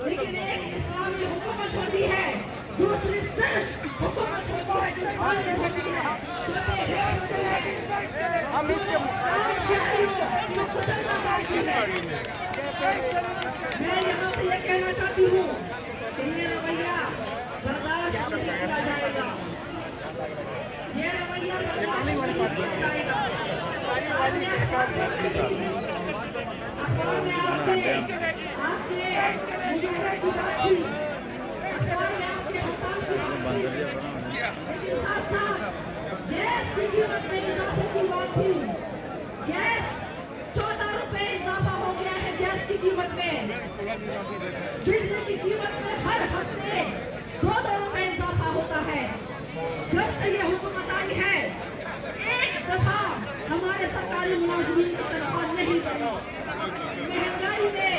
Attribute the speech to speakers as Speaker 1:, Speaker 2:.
Speaker 1: लेकिन एक इस्लामी हुकूमत होती है, दूसरी सिर्फ हुकूमत होती है जो सामने होती है, जो बेघर होती है,
Speaker 2: हम इसके
Speaker 1: जो कुचलना चाहती है। मैं यहाँ से ये कहना चाहती हूँ कि ये रवैया बर्दाश्त नहीं किया जाएगा, ये रवैया बर्दाश्त नहीं किया जाएगा। अखबार में आपके मुजाहिर की बात थी, अखबार में आपके हड़ताल की बात थी, लेकिन साथ साथ गैस की कीमत में इजाफे की बात थी। गैस 14 रुपए इजाफा हो गया है गैस की कीमत में। बिजली की कीमत में हर हफ्ते 2-2 रुपए इजाफा होता है। जब से ये हुकूमत आई है एक दफा हमारे सरकारी मुलाजिमीन की तनख्वाह नहीं बढ़ी। महंगाई में